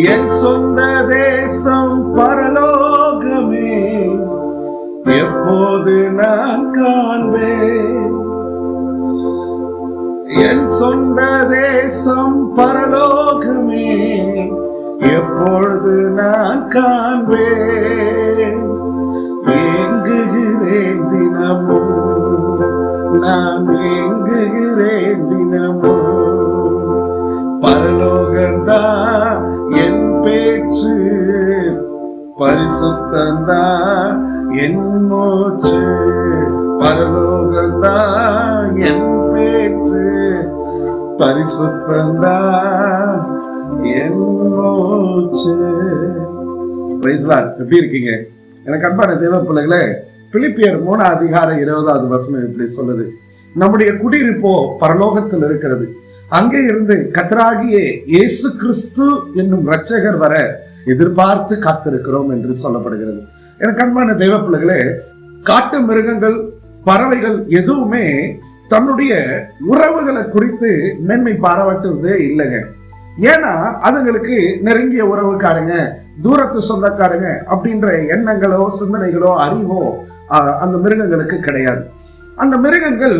என் சொந்த தேசம் பரலோகமே, எப்போது நான் காண்பேன். என் சொந்த தேசம் பரலோகமே, எப்பொழுது நான் காண்பேன். ஏங்குகிறேன் தினமும், நான் ஏங்குகிறேன் தினமும். பரலோகம்தான் என் பேச்சு, பரிசுத்தந்தான் என் மூச்சு. பரலோகம்தான் என் பேச்சு, பரிசுத்தந்தான் என் மூச்சு. Praise Lord. எப்படி இருக்கீங்க எனக்கு அன்பான தேவ பிள்ளைகளே? பிலிப்பியர் 3:20 இப்படி சொல்லுது, நம்முடைய குடியிருப்போ பரலோகத்தில் இருக்கிறது, அங்கே இருந்து கர்த்தராகிய இயேசு கிறிஸ்து என்னும் இரட்சகர் வர எதிர்பார்த்து காத்திருக்கிறோம் என்று சொல்லப்படுகிறது. எனக்கு அன்பான தெய்வ பிள்ளைகளே, காட்டு மிருகங்கள், பறவைகள் எதுவுமே தன்னுடைய உறவுகளை குறித்து மேன்மை பாராட்டுவதே இல்லைங்க. ஏன்னா அதுங்களுக்கு நெருங்கிய உறவுக்காரங்க, தூரத்து சொந்தக்காரங்க அப்படின்ற எண்ணங்களோ சிந்தனைகளோ அறிவோ அந்த மிருகங்களுக்கு கிடையாது. அந்த மிருகங்கள்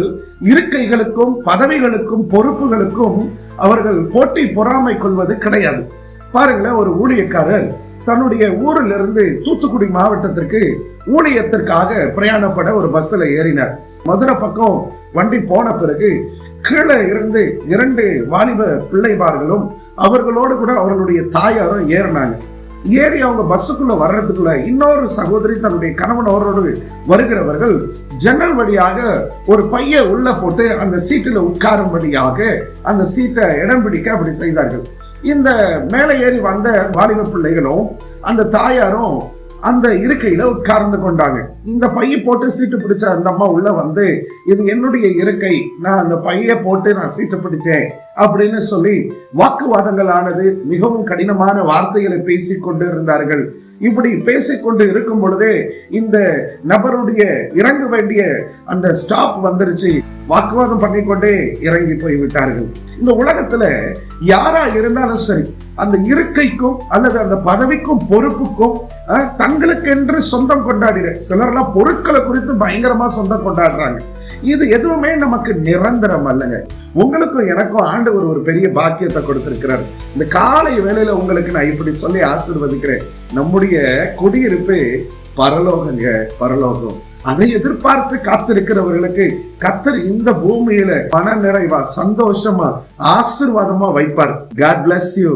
இருக்கைகளுக்கும் பதவிகளுக்கும் பொறுப்புகளுக்கும் அவர்கள் போட்டி பொறாமை கொள்வது கிடையாது. பாருங்களேன், ஒரு ஊழியக்காரர் தன்னுடைய ஊரிலிருந்து தூத்துக்குடி மாவட்டத்திற்கு ஊழியத்திற்காக பிரயாணப்பட ஒரு பஸ்ல ஏறினார். மதுரை பக்கம் வண்டி போன பிறகு கீழே இருந்து 2 வாலிப பிள்ளைமார்களும் அவர்களோடு கூட அவர்களுடைய தாயாரும் ஏறினாங்க. ஏறி அவங்க பஸ்ஸுக்குள்ள வர்றதுக்குள்ள இன்னொரு சகோதரி தன்னுடைய கணவனோடு வருகிறவர்கள் ஜன்னல் வழியாக ஒரு பைய உள்ள போட்டு அந்த சீட்டில் உட்காரும்படியாக அந்த சீட்டை இடம் பிடிக்க அப்படி செய்தார்கள். இந்த மேலே ஏறி வந்த வாலிப பிள்ளைகளும் அந்த தாயாரும் அந்த இருக்கையில உட்கார்ந்து கொண்டாங்க. இந்த பைய போட்டு சீட்டு பிடிச்ச அந்த அம்மா உள்ள வந்து, இது என்னுடைய இருக்கை, நான் அந்த பைய போட்டு நான் சீட்டு பிடிச்சேன் அப்படின்னு சொல்லி வாக்குவாதங்கள் ஆனது. மிகவும் கடினமான வார்த்தைகளை பேசிக்கொண்டு இருந்தார்கள். இப்படி பேசிக்கொண்டு இருக்கும் பொழுதே இந்த நபருடைய இறங்க வேண்டிய அந்த ஸ்டாப் வந்துருச்சு. வாக்குவாதம் பண்ணிக்கொண்டே இறங்கி போய் விட்டார்கள். இந்த உலகத்துல யாரா இருந்தாலும் சரி, அந்த இருக்கைக்கும் அல்லது அந்த பதவிக்கும் பொறுப்புக்கும் தங்களுக்கென்று சொந்தம் கொண்டாடிற சிலர்லாம் பொருட்களை குறித்து பயங்கரமா சொந்தம் கொண்டாடுறாங்க. இது எதுவுமே நமக்கு நிரந்தரம் அல்லங்க. உங்களுக்கும் எனக்கும் ஆண்டவர் ஒரு பெரிய பாக்கியத்தை கொடுத்திருக்கிறார். இந்த காலை வேளையில உங்களுக்கு நான் இப்படி சொல்லி ஆசீர்வதிக்கிறேன். நம்முடைய குடியிருப்பு பரலோகங்க, பரலோகம். அதை எதிர்பார்த்து காத்திருக்கிறவர்களுக்கு கர்த்தர் இந்த பூமியில மன நிறைவா, சந்தோஷமா, ஆசீர்வாதமா வைப்பார். God bless you.